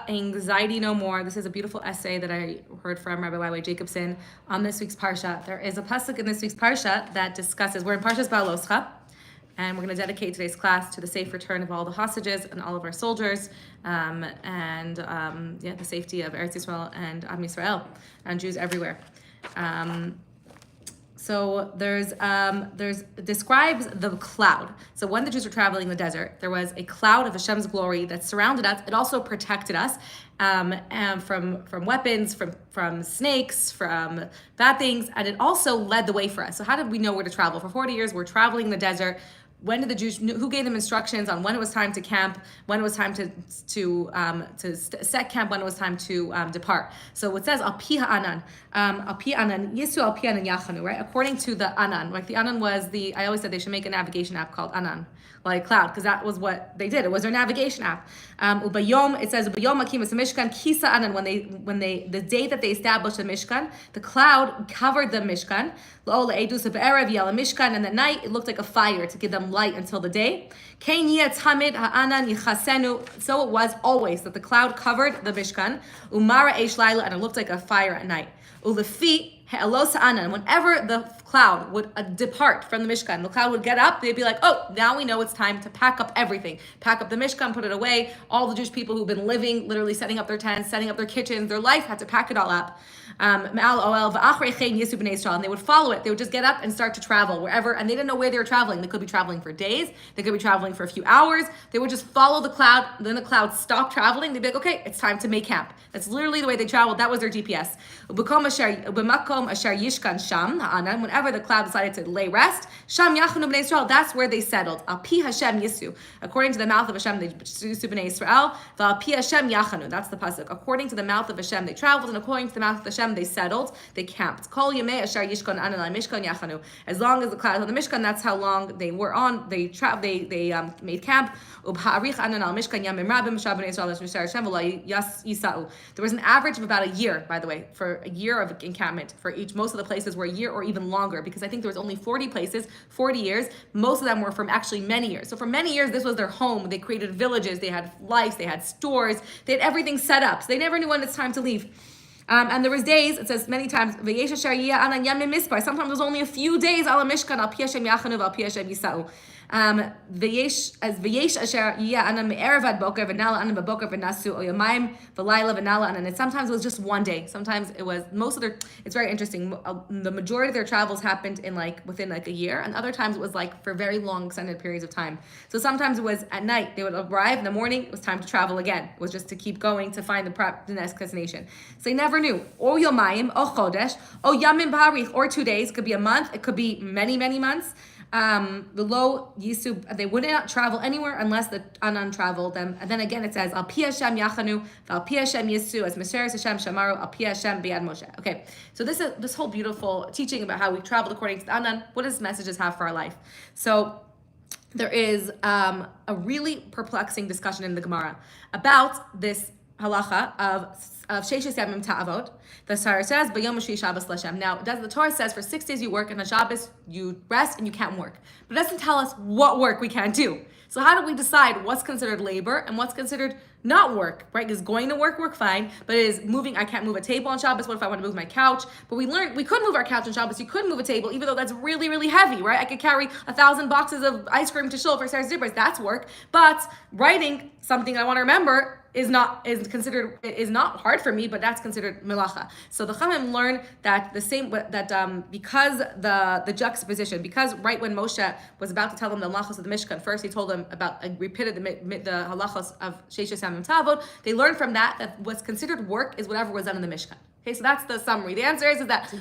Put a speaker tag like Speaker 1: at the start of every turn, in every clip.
Speaker 1: Anxiety No More. This is a beautiful essay that I heard from Rabbi Y.Y. Jacobson on this week's Parsha. There is a pasuk in this week's Parsha that discusses, we're in Parshat Behaalotcha, and we're going to dedicate today's class to the safe return of all the hostages and all of our soldiers, the safety of Eretz Yisrael and Am Yisrael and Jews everywhere. So there's describes the cloud. So when the Jews were traveling in the desert, there was a cloud of Hashem's glory that surrounded us. It also protected us and from weapons, from snakes, from bad things, and it also led the way for us. So how did we know where to travel? For 40 years, we're traveling in the desert. When did the Jews? Who gave them instructions on when it was time to camp, when it was time to set camp, when it was time to depart? So it says al pi ha'anan, yisu al pi anan yachanu, right? According to the anan, like the anan was I always said they should make a navigation app called anan, like cloud, because that was what they did. It was their navigation app. Ubayom, it says ubayom akimas mishkan kisa anan. When they the day that they established the mishkan, the cloud covered the mishkan. Lo le'edus be'erev yala mishkan, and at night it looked like a fire to give them light until the day. Kein yetz hamid ha'anan yichasenu. So it was always that the cloud covered the mishkan. Umara eish laila, and it looked like a fire at night. Ulefi he'elos ha'anan. Whenever the cloud would depart from the Mishkan, the cloud would get up, they'd be like, oh, now we know it's time to pack up everything. Pack up the Mishkan, put it away. All the Jewish people who've been living, literally setting up their tents, setting up their kitchens, their life, had to pack it all up. And they would follow it. They would just get up and start to travel wherever, and they didn't know where they were traveling. They could be traveling for days. They could be traveling for a few hours. They would just follow the cloud. Then the cloud stopped traveling. They'd be like, okay, it's time to make camp. That's literally the way they traveled. That was their GPS. Whenever the cloud decided to lay rest, Sham Yachanu B'nai Yisrael, that's where they settled. Al Pi Hashem Yisu. According to the mouth of Hashem, they Yisu B'nai Yisrael. Al Pi Hashem Yachanu. That's the pasuk. According to the mouth of Hashem, they traveled, and according to the mouth of Hashem, they settled. They camped. Kol Yemei Asher Yishkon Anan Al Mishkan Yachanu. As long as the cloud on the Mishkan, that's how long they were on. They made camp. Ubha'arich Anan Al Mishkan Yamim Rabim Shab B'nai Yisrael Mishar Hashem V'la Yisa'u. There was an average of about a year, by the way, for a year of encampment for each. Most of the places were a year or even longer, because I think there was only 40 places, 40 years. Most of them were from actually many years. So for many years, this was their home. They created villages, they had life, they had stores, they had everything set up. So they never knew when it's time to leave. And there was days, it says many times, sometimes it was only a few days, ala mishkan, al pi Hashem yachanu, al pi Hashem yisa'u. And sometimes it was just one day. Sometimes it was it's very interesting. The majority of their travels happened within a year, and other times it was for very long extended periods of time. So sometimes it was at night. They would arrive in the morning. It was time to travel again. It was just to keep going to find the next destination. So they never knew. O yomayim, o chodesh, o yamim b'harich, or 2 days. It could be a month. It could be many, many months. The low Yisub, they would not travel anywhere unless the Anan traveled them. And then again it says, Al Pi Hashem Yachanu, Al Pi Hashem Yisu, as Meseres Hashem Shamaru, Al Pi Hashem Biad Moshe. Okay, so this whole beautiful teaching about how we traveled according to the Anan, what does messages have for our life? So there is a really perplexing discussion in the Gemara about this halacha of Sheishes Yamim Ta'avot. The Torah says, B'yom Shvi Shabbos L'Shem. Now, the Torah says for 6 days you work, and on Shabbos you rest and you can't work. But it doesn't tell us what work we can't do. So how do we decide what's considered labor and what's considered not work, right? Because going to work fine, but it is moving. I can't move a table on Shabbos. What if I want to move my couch? But we learned we could move our couch on Shabbos. You could move a table, even though that's really, really heavy, right? I could carry 1,000 boxes of ice cream to shul for Sarah's Zippers. That's work. But writing something I want to remember is not hard for me, but that's considered melacha. So the Chachamim learn that because the juxtaposition, because right when Moshe was about to tell them the halachos of the Mishkan, first he told them repeated the halachos of Sheishes Yamim Ta'avot. They learned from that what's considered work is whatever was done in the Mishkan. Okay, so that's the summary. The answer is that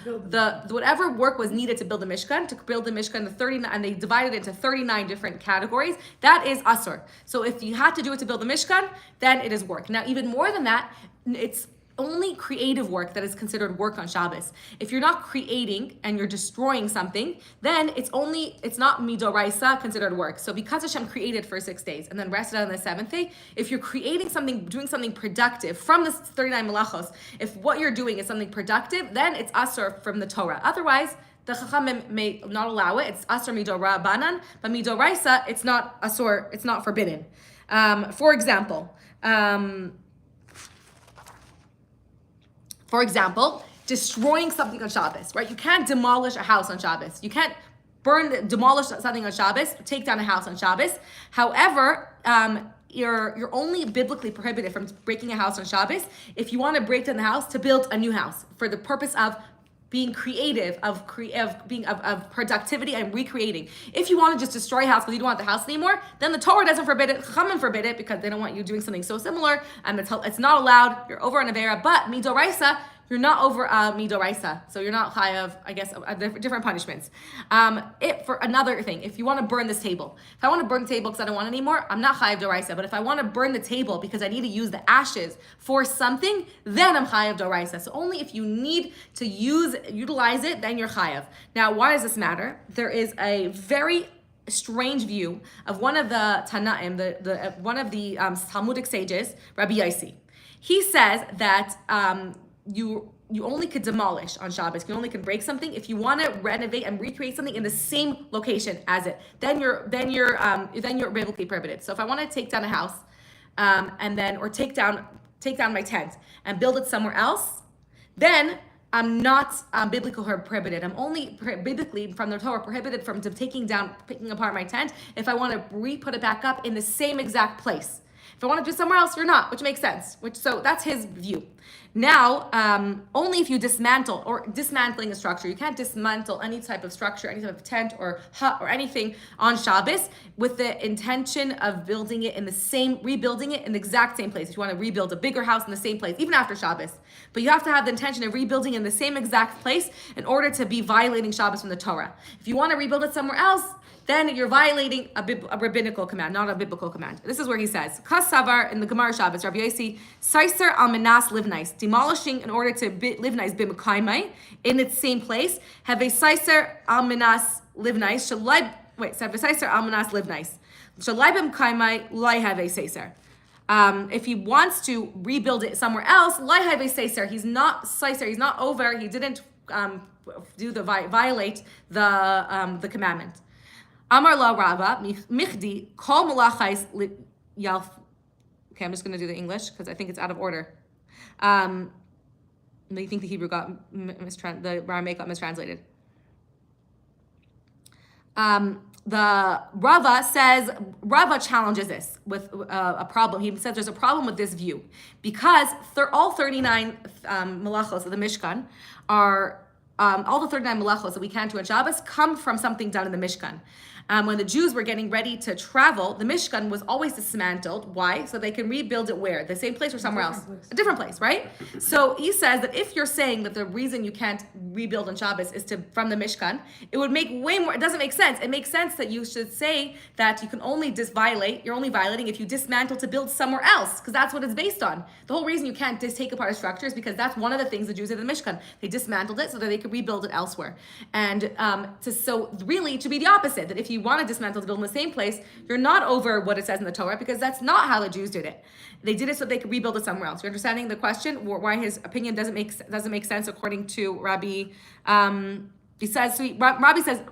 Speaker 1: whatever work was needed to build the Mishkan, the 39, and they divided it into 39 different categories, that is asur. So if you had to do it to build the Mishkan, then it is work. Now, even more than that, it's only creative work that is considered work on Shabbos. If you're not creating and you're destroying something, then it's not midoraisa considered work. So because Hashem created for 6 days and then rested on the 7th day, if you're creating something, doing something productive from the 39 melachos, if what you're doing is something productive, then it's asur from the Torah. Otherwise, the Chachamim may not allow it. It's asur midora banan, but midoraisa, it's not asur, it's not forbidden. For example, For example, destroying something on Shabbos, right? You can't demolish a house on Shabbos. You can't demolish something on Shabbos, take down a house on Shabbos. However, you're only biblically prohibited from breaking a house on Shabbos if you want to break down the house to build a new house for the purpose of being creative, of productivity and recreating. If you want to just destroy a house because you don't want the house anymore, then the Torah doesn't forbid it, Chachamim forbid it because they don't want you doing something so similar, and it's not allowed. You're over an avera, but midoraisa, you're not over midoraisa, so you're not chayav, I guess, different punishments. For another thing, if you want to burn this table, if I want to burn the table because I don't want it anymore, I'm not chayav doraisa. But if I want to burn the table because I need to use the ashes for something, then I'm chayav doraisa. So only if you need to utilize it, then you're chayav. Now, why does this matter? There is a very strange view of one of the Tanaim, one of the Talmudic sages, Rabbi Yossi. He says that you only could demolish on Shabbos. You only can break something if you want to renovate and recreate something in the same location as it. Then you're biblically prohibited. So if I want to take down a house, or take down my tent and build it somewhere else, then I'm not biblically prohibited. I'm only biblically from the Torah prohibited from picking apart my tent if I want to put it back up in the same exact place. If I want to do it somewhere else, you're not, which makes sense. So that's his view. Now, only if you dismantling a structure, you can't dismantle any type of structure, any type of tent or hut or anything on Shabbos with the intention of rebuilding it in the exact same place. If you want to rebuild a bigger house in the same place, even after Shabbos. But you have to have the intention of rebuilding in the same exact place in order to be violating Shabbos from the Torah. If you want to rebuild it somewhere else, then you're violating a rabbinical command, not a biblical command. This is where he says, Kas Savar in the Gemara Shabbos, Rabbi Yossi, Saiser al Menas Livnais, demolishing in order to Livnais b'mekaimai, in its same place, have a Saiser al Menas Livnais, Saiser al Menas Livnais, Shalai b'mekaimai, Lai have a Saiser. If he wants to rebuild it somewhere else, Lai have a Saiser, he's not Saiser, he's not over, he didn't violate the commandment. Amar la Rava, Michdi, kol malachais yalf. Okay, I'm just going to do the English because I think it's out of order. I think the Hebrew got the Aramaic got mistranslated. The Rava challenges this with a problem. He says there's a problem with this view because all 39 malachos of the Mishkan are all the 39 malachos that we can't do on Shabbos come from something done in the Mishkan. When the Jews were getting ready to travel, the Mishkan was always dismantled. Why? So they can rebuild it where? The same place or somewhere else? A different place, right? So he says that if you're saying that the reason you can't rebuild on Shabbos is from the Mishkan, it would make way more, it doesn't make sense. It makes sense that you should say that you can only you're only violating if you dismantle to build somewhere else, because that's what it's based on. The whole reason you can't take apart a structure is because that's one of the things the Jews did in the Mishkan. They dismantled it so that they could rebuild it elsewhere. And so really it should be the opposite, that if you want to dismantle to build in the same place, you're not over what it says in the Torah, because that's not how the Jews did it. They did it so they could rebuild it somewhere else. You're understanding the question, why his opinion doesn't make sense according to Rabbi. Rabbi says,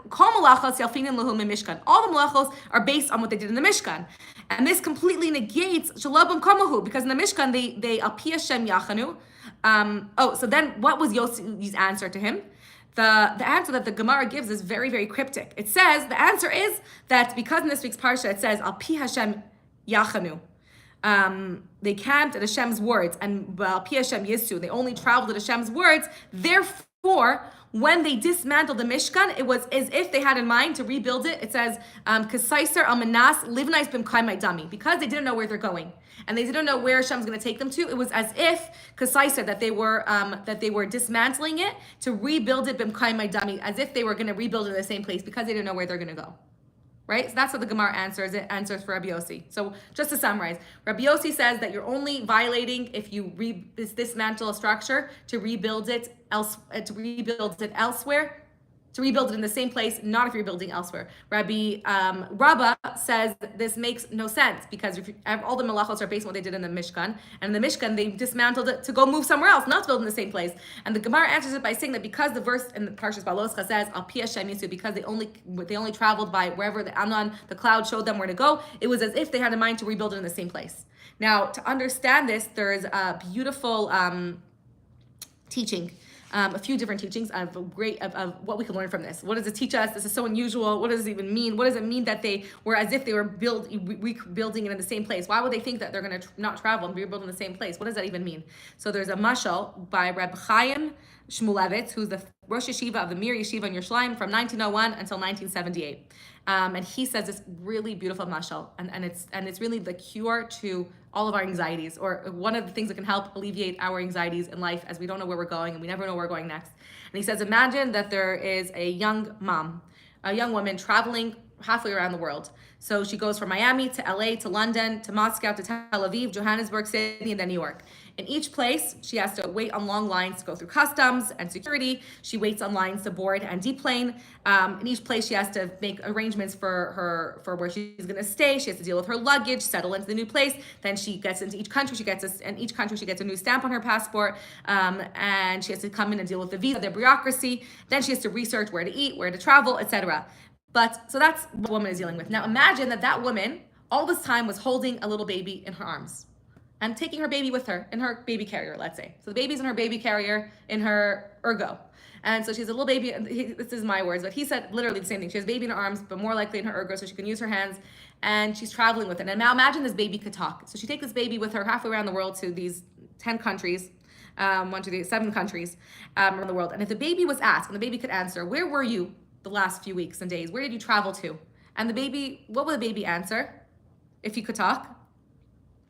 Speaker 1: Kol malachos yalfinin lahu mimishkan. All the malachos are based on what they did in the Mishkan, and this completely negates shalabim kamahu, because in the Mishkan they al pi Hashem yachanu. So then what was Yossi's answer to him? The answer that the Gemara gives is very, very cryptic. It says, the answer is that because in this week's Parsha it says, Al pi Hashem yachanu. They camped at Hashem's words, and Al pi Hashem yisu. They only traveled at Hashem's words. Therefore, when they dismantled the Mishkan, it was as if they had in mind to rebuild it. It says, Kasaiser al manas livnais b'mkaimai dami. Because they didn't know where they're going, and they didn't know where Hashem's going to take them to, it was as if Kasaiser, that they were dismantling it to rebuild it b'mkaimai dami, as if they were going to rebuild it in the same place because they didn't know where they're going to go. Right? So that's what the Gemara answers. It answers for Rabbi Yossi. So just to summarize, Rabbi Yossi says that you're only violating if you dismantle a structure to rebuild it elsewhere, to rebuild it in the same place, not if you're building elsewhere. Rabbi Rabba says this makes no sense, because all the malachos are based on what they did in the Mishkan, and in the Mishkan they dismantled it to go move somewhere else, not to build in the same place. And the Gemara answers it by saying that because the verse in the Parshat Behaalotcha says Al pi Hashem yisu, because they only traveled by wherever the cloud showed them where to go, it was as if they had in mind to rebuild it in the same place. Now, to understand this, there is a beautiful teaching. A few different teachings of what we can learn from this. What does it teach us? This is so unusual. What does it even mean? What does it mean that they were as if they were rebuilding it in the same place? Why would they think that they're going to not travel and be rebuilding in the same place? What does that even mean? So there's a mashal by Reb Chaim Shmulevitz, who's the Rosh Yeshiva of the Mir Yeshiva in Yerushalayim from 1901 until 1978. And he says this really beautiful mashal, and it's really the cure to all of our anxieties, or one of the things that can help alleviate our anxieties in life, as we don't know where we're going and we never know where we're going next. And he says, imagine that there is a young mom, a young woman traveling halfway around the world. So she goes from Miami to LA to London to Moscow to Tel Aviv, Johannesburg, Sydney, and then New York. In each place, she has to wait on long lines to go through customs and security. She waits on lines to board and deplane. In each place, she has to make arrangements for where she's going to stay. She has to deal with her luggage, settle into the new place. Then she gets into each country. She gets a new stamp on her passport, and she has to come in and deal with the visa, the bureaucracy. Then she has to research where to eat, where to travel, etc. So that's what a woman is dealing with. Now imagine that woman all this time was holding a little baby in her arms and taking her baby with her in her baby carrier, let's say. So the baby's in her baby carrier in her ergo. And so she's a little baby, this is my words, but he said literally the same thing. She has a baby in her arms, but more likely in her ergo, so she can use her hands, and she's traveling with it. And now imagine this baby could talk. So she takes this baby with her halfway around the world to these 10 countries, 7 countries around the world. And if the baby was asked, and the baby could answer, where were you the last few weeks and days? Where did you travel to? And the baby, what would the baby answer if he could talk?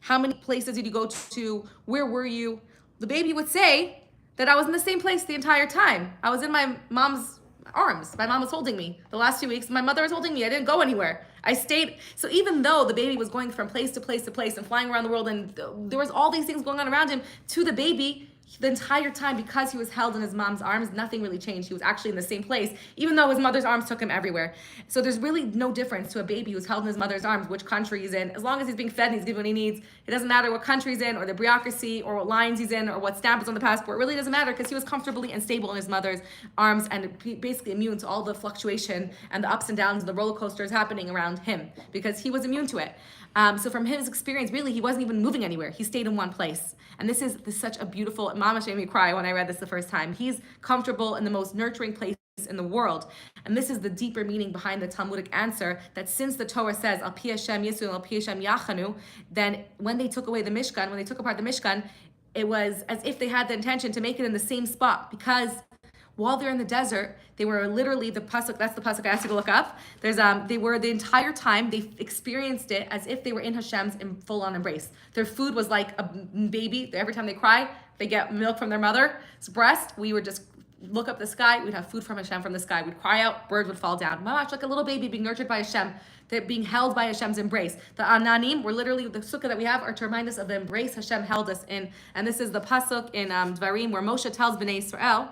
Speaker 1: How many places did you go to? Where were you? The baby would say that I was in the same place the entire time. I was in my mom's arms. My mom was holding me the last few weeks. My mother was holding me. I didn't go anywhere. I stayed. So even though the baby was going from place to place to place and flying around the world, and there was all these things going on around him, to the baby, the entire time, because he was held in his mom's arms, nothing really changed. He was actually in the same place, even though his mother's arms took him everywhere. So there's really no difference to a baby who's held in his mother's arms, which country he's in. As long as he's being fed and he's given what he needs, it doesn't matter what country he's in, or the bureaucracy, or what lines he's in, or what stamp is on the passport. It really doesn't matter, because he was comfortably and stable in his mother's arms, and basically immune to all the fluctuation and the ups and downs and the roller coasters happening around him, because he was immune to it. So from his experience, really, he wasn't even moving anywhere. He stayed in one place. And this is such a beautiful, Mama made me cry when I read this the first time. He's comfortable in the most nurturing place in the world. And this is the deeper meaning behind the Talmudic answer, that since the Torah says, Al pi Hashem Yisu, Al pi Hashem Yachanu, then when they took away the Mishkan, when they took apart the Mishkan, it was as if they had the intention to make it in the same spot, because while they're in the desert, they were literally, the pasuk, that's the pasuk I asked you to look up. They were the entire time, they experienced it as if they were in Hashem's full-on embrace. Their food was like a baby. Every time they cry, they get milk from their mother's breast. We would just look up the sky, we'd have food from Hashem from the sky. We'd cry out, birds would fall down. Mamash, like a little baby being nurtured by Hashem. They're being held by Hashem's embrace. The Ananim were literally, the sukkah that we have are to remind us of the embrace Hashem held us in. And this is the pasuk in Dvarim, where Moshe tells Bnei Israel,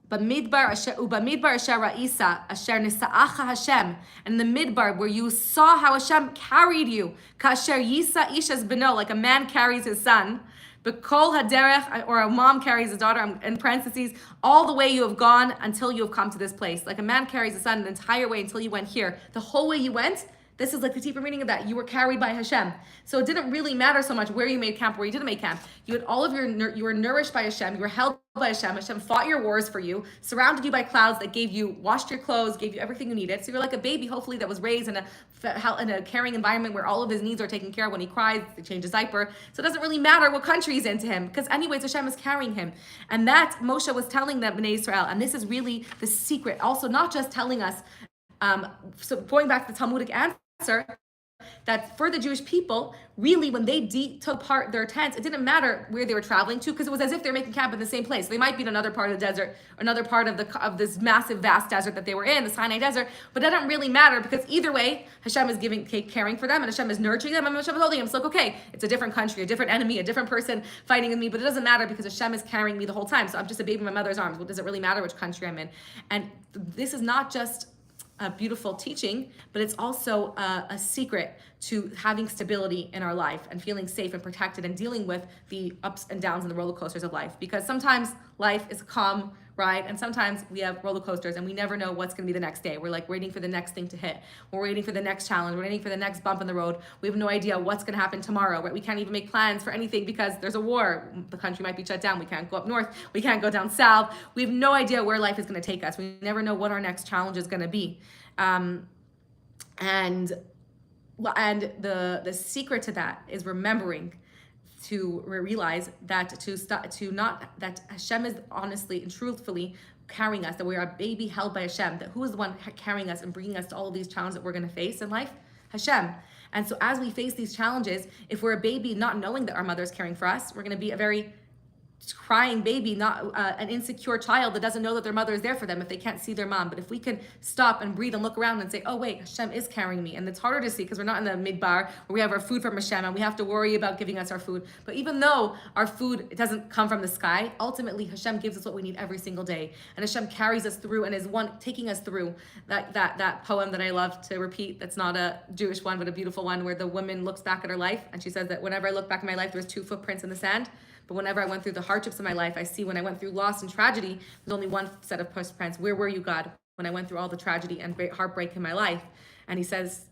Speaker 1: Bamidbar asher ra'isa asher nisa'acha Hashem, and the midbar where you saw how Hashem carried you, kasher yisa ishas beno, like a man carries his son, B'kol haderech, or a mom carries a daughter, in parentheses, all the way you have gone until you have come to this place. Like a man carries a son the entire way until you went here. The whole way you went, this is like the deeper meaning of that. You were carried by Hashem. So it didn't really matter so much where you made camp, where you didn't make camp. You had all of you were nourished by Hashem. You were held by Hashem. Hashem fought your wars for you, surrounded you by clouds that washed your clothes, gave you everything you needed. So you're like a baby, hopefully, that was raised in a caring environment where all of his needs are taken care of. When he cries, they change his diaper. So it doesn't really matter what country he's into him, because anyways, Hashem is carrying him. And that Moshe was telling them, Bnei Israel, and this is really the secret. Also, not just telling us, so going back to the Talmudic answer, that for the Jewish people, really, when they took apart their tents, it didn't matter where they were traveling to, because it was as if they're making camp in the same place. They might be in another part of the desert, another part of this massive, vast desert that they were in, the Sinai desert, but that doesn't really matter, because either way, Hashem is caring for them, and Hashem is nurturing them, and Hashem is holding them. It's like, okay, it's a different country, a different enemy, a different person fighting with me, but it doesn't matter, because Hashem is carrying me the whole time. So I'm just a baby in my mother's arms. Well, does it really matter which country I'm in? And this is not just a beautiful teaching, but it's also a secret to having stability in our life and feeling safe and protected and dealing with the ups and downs and the roller coasters of life. Because sometimes life is calm, right? And sometimes we have roller coasters and we never know what's going to be the next day. We're like waiting for the next thing to hit. We're waiting for the next challenge. We're waiting for the next bump in the road. We have no idea what's going to happen tomorrow, right? We can't even make plans for anything because there's a war. The country might be shut down. We can't go up north. We can't go down south. We have no idea where life is going to take us. We never know what our next challenge is going to be. And the secret to that is remembering to realize that that Hashem is honestly and truthfully carrying us, that we are a baby held by Hashem, that who is the one carrying us and bringing us to all of these challenges that we're going to face in life? Hashem. And so as we face these challenges, if we're a baby not knowing that our mother is caring for us, we're going to be a very crying baby, not an insecure child that doesn't know that their mother is there for them if they can't see their mom. But if we can stop and breathe and look around and say, oh wait, Hashem is carrying me. And it's harder to see because we're not in the midbar where we have our food from Hashem and we have to worry about giving us our food. But even though our food, it doesn't come from the sky, ultimately Hashem gives us what we need every single day. And Hashem carries us through and is one taking us through that poem that I love to repeat. That's not a Jewish one, but a beautiful one where the woman looks back at her life and she says that whenever I look back at my life, there was 2 footprints in the sand. But whenever I went through the hardships of my life, I see when I went through loss and tragedy, there's only one set of footprints. Where were you, God, when I went through all the tragedy and heartbreak in my life? And he says,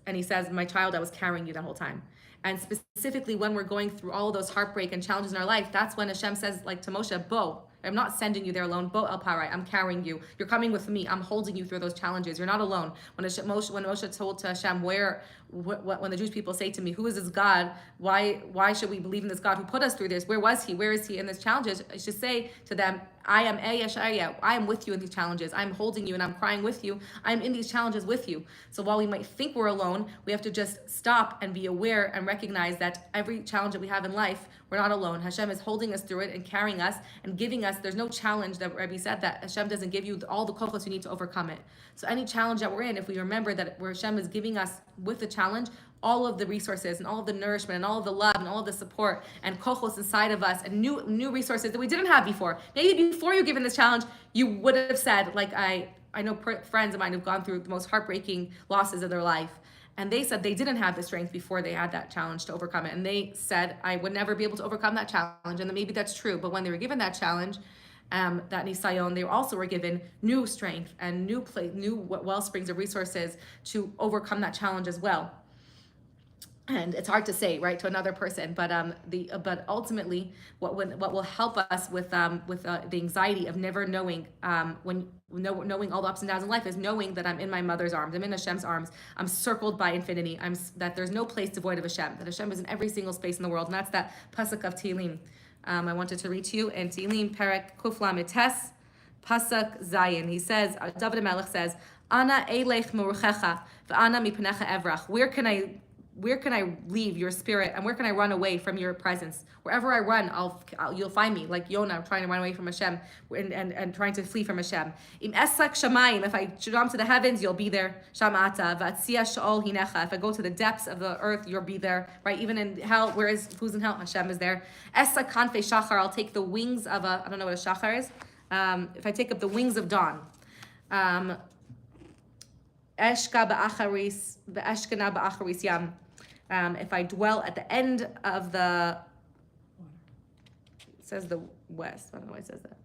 Speaker 1: my child, I was carrying you the whole time. And specifically when we're going through all of those heartbreak and challenges in our life, that's when Hashem says, like to Moshe, Bo, I'm not sending you there alone. Bo el parai, I'm carrying you. You're coming with me. I'm holding you through those challenges. You're not alone. When Moshe told to Hashem, when the Jewish people say to me, who is this God? Why should we believe in this God who put us through this? Where was he? Where is he in these challenges? I should say to them, I am I am with you in these challenges. I'm holding you and I'm crying with you. I'm in these challenges with you. So while we might think we're alone, we have to just stop and be aware and recognize that every challenge that we have in life, we're not alone. Hashem is holding us through it and carrying us and giving us, there's no challenge that Rebbe said that Hashem doesn't give you all the kochos you need to overcome it. So any challenge that we're in, if we remember that where Hashem is giving us with the challenge, all of the resources and all of the nourishment and all of the love and all of the support and kochos inside of us and new resources that we didn't have before. Maybe before you given this challenge, you would have said, like I know friends of mine who've gone through the most heartbreaking losses of their life. And they said they didn't have the strength before they had that challenge to overcome it. And they said, I would never be able to overcome that challenge. And maybe that's true. But when they were given that challenge, that nisayon, they also were given new strength and new well springs of resources to overcome that challenge as well. And it's hard to say, right, to another person, but ultimately, what will help us with the anxiety of never knowing knowing all the ups and downs in life is knowing that I'm in my mother's arms, I'm in Hashem's arms, I'm circled by infinity, that there's no place devoid of Hashem, that Hashem is in every single space in the world, and that's that pasuk of Tehillim. I wanted to read to you in Tehillim, Perek Kuf Lamed Tes, pasuk Zayin. He says, David HaMelech says, Ana eilech muruchecha, v'ana mipanecha evrach. Where can I leave your spirit and where can I run away from your presence? Wherever I run, you'll find me, like Yonah trying to run away from Hashem and trying to flee from Hashem. Im esak shamayim, if I jump to the heavens, you'll be there. Shamata v'atzia sha'ol hinecha. If I go to the depths of the earth, you'll be there. Right? Even in hell, who's in hell? Hashem is there. Esak kanfei shachar. I'll take the wings of I don't know what a shachar is. If I take up the wings of dawn. Eshka ba'acharis v'eshkana ba'acharis yam. If I dwell at the end of the, it says the west, I don't know why it says that.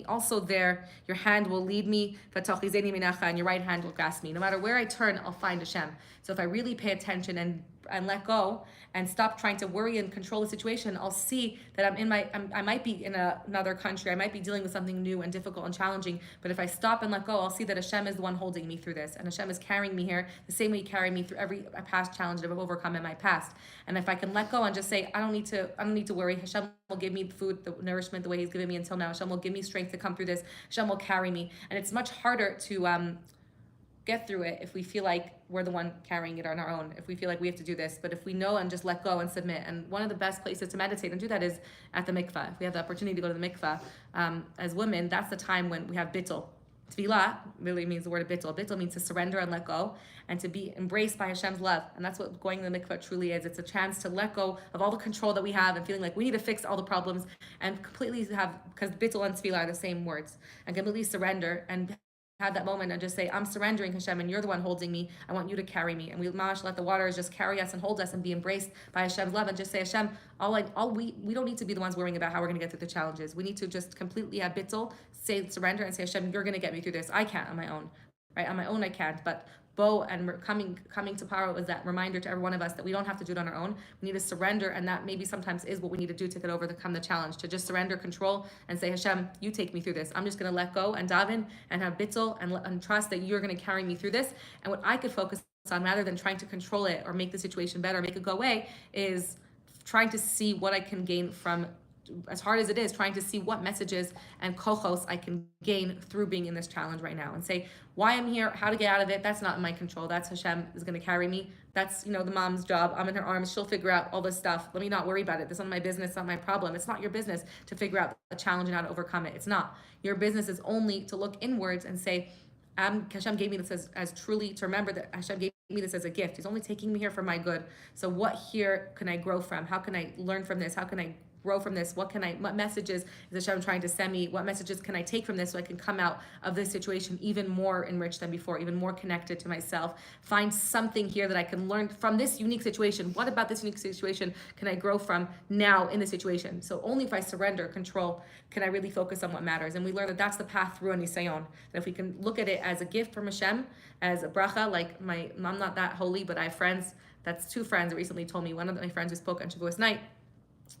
Speaker 1: Also there, your hand will lead me, and your right hand will grasp me. No matter where I turn, I'll find Hashem. So if I really pay attention and let go and stop trying to worry and control the situation, I'll see that I might be in another country, I might be dealing with something new and difficult and challenging, but if I stop and let go, I'll see that Hashem is the one holding me through this, and Hashem is carrying me here the same way He carried me through every past challenge that I've overcome in my past. And if I can let go and just say, I don't need to worry, Hashem will give me the food, the nourishment, the way He's given me until now. Hashem will give me strength to come through this. Hashem will carry me. And it's much harder to get through it if we feel like we're the one carrying it on our own, if we feel like we have to do this. But if we know and just let go and submit, and one of the best places to meditate and do that is at the mikvah. If we have the opportunity to go to the mikvah, as women, that's the time when we have bittul. Tefillah really means the word bittul. Bittul means to surrender and let go and to be embraced by Hashem's love. And that's what going to the mikvah truly is. It's a chance to let go of all the control that we have and feeling like we need to fix all the problems and completely have, because bittul and tefillah are the same words, and completely surrender and have that moment and just say, I'm surrendering, Hashem, and you're the one holding me. I want you to carry me. And we mamash let the waters just carry us and hold us and be embraced by Hashem's love, and just say, Hashem, we don't need to be the ones worrying about how we're going to get through the challenges. We need to just completely have bittul, say surrender, and say, Hashem, you're going to get me through this. I can't on my own, right? On my own, I can't. But Bo and coming to power was that reminder to every one of us that we don't have to do it on our own. We need to surrender, and that maybe sometimes is what we need to do to overcome the challenge, to just surrender control and say, Hashem, you take me through this. I'm just going to let go and daven and have bittul and trust that you're going to carry me through this. And what I could focus on, rather than trying to control it or make the situation better, make it go away, is trying to see what I can gain from, as hard as it is, trying to see what messages and kochos I can gain through being in this challenge right now, and say why I'm here, how to get out of it. That's not in my control. That's Hashem is going to carry me. That's, the mom's job. I'm in her arms. She'll figure out all this stuff. Let me not worry about it. This is not my business. It's not my problem. It's not your business to figure out the challenge and how to overcome it. It's not. Your business is only to look inwards and say, Hashem gave me this as truly, to remember that Hashem gave me this as a gift. He's only taking me here for my good. So what here can I grow from? How can I learn from this? How can I grow from this? What messages is Hashem trying to send me? What messages can I take from this so I can come out of this situation even more enriched than before, even more connected to myself? Find something here that I can learn from this unique situation. What about this unique situation can I grow from now in the situation? So only if I surrender control can I really focus on what matters. And we learn that that's the path through a nisayon. That if we can look at it as a gift from Hashem, as a bracha, like I'm not that holy, but I have friends, that's two friends that recently told me, one of my friends who spoke on Shavuos night,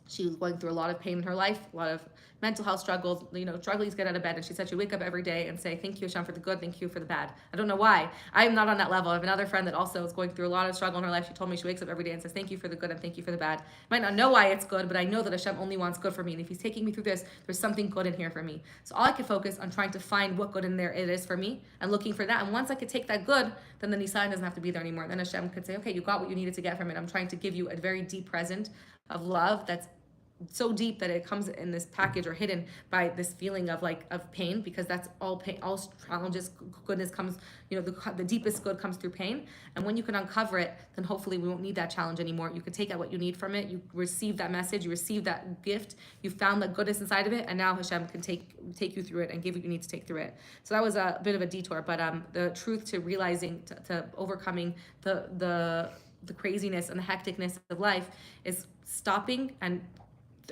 Speaker 1: she was going through a lot of pain in her life, a lot of mental health struggles, struggling to get out of bed. And she said she'd wake up every day and say, thank you, Hashem, for the good, thank you for the bad. I don't know why. I am not on that level. I have another friend that also is going through a lot of struggle in her life. She told me she wakes up every day and says, thank you for the good and thank you for the bad. I might not know why it's good, but I know that Hashem only wants good for me. And if he's taking me through this, there's something good in here for me. So all I could focus on trying to find what good in there it is for me and looking for that. And once I could take that good, then the nisayon doesn't have to be there anymore. Then Hashem could say, okay, you got what you needed to get from it. I'm trying to give you a very deep present of love that's so deep that it comes in this package or hidden by this feeling of pain, because that's all pain, all challenges. Goodness comes, the deepest good comes through pain. And when you can uncover it, then hopefully we won't need that challenge anymore. You can take out what you need from it. You receive that message, you receive that gift, you found that goodness inside of it, and now Hashem can take you through it and give you what you need to take through it. So that was a bit of a detour, but the truth to realizing, to overcoming the craziness and the hecticness of life is stopping, and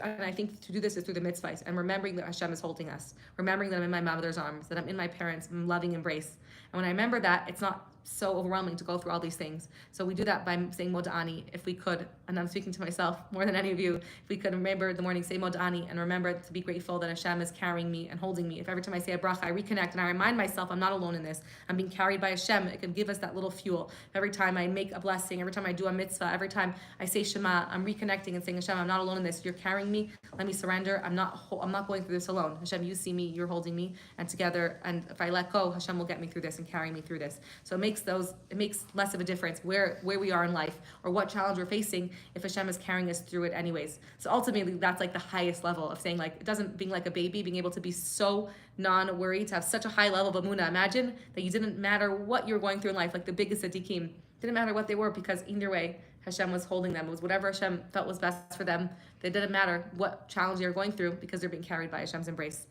Speaker 1: I think to do this is through the mitzvahs and remembering that Hashem is holding us, remembering that I'm in my mother's arms, that I'm in my parents' loving embrace. And when I remember that, it's not so overwhelming to go through all these things. So we do that by saying Moda'ani, if we could, and I'm speaking to myself more than any of you, if we could remember in the morning, say Moda'ani, and remember to be grateful that Hashem is carrying me and holding me. If every time I say a bracha, I reconnect and I remind myself I'm not alone in this. I'm being carried by Hashem. It can give us that little fuel. Every time I make a blessing, every time I do a mitzvah, every time I say Shema, I'm reconnecting and saying, Hashem, I'm not alone in this. You're carrying me. Let me surrender. I'm not going through this alone. Hashem, you see me, you're holding me, and together, and if I let go, Hashem will get me through this and carry me through this. So it makes less of a difference where we are in life or what challenge we're facing if Hashem is carrying us through it anyways. So ultimately, that's the highest level of saying, it doesn't, being like a baby, being able to be so non-worried, to have such a high level of emunah. Imagine that you didn't matter what you were going through in life, like the biggest tzaddikim, didn't matter what they were, because either way, Hashem was holding them. It was whatever Hashem felt was best for them. It didn't matter what challenge they were going through, because they're being carried by Hashem's embrace.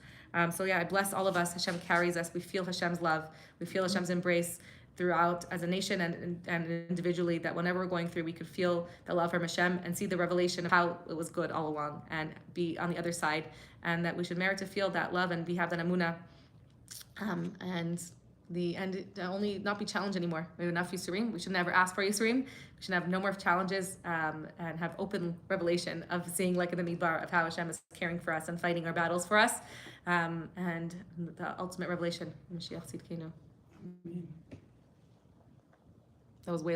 Speaker 1: So yeah, I bless all of us. Hashem carries us. We feel Hashem's love. We feel Hashem's embrace throughout as a nation and individually, that whenever we're going through, we could feel the love from Hashem and see the revelation of how it was good all along and be on the other side, and that we should merit to feel that love and have that emunah, and only not be challenged anymore. We have enough Yisurim. We should never ask for Yisurim. We should have no more challenges, and have open revelation of seeing, like in the Midbar, of how Hashem is caring for us and fighting our battles for us, and the ultimate revelation. Mashiach Tzidkenu. That was way long.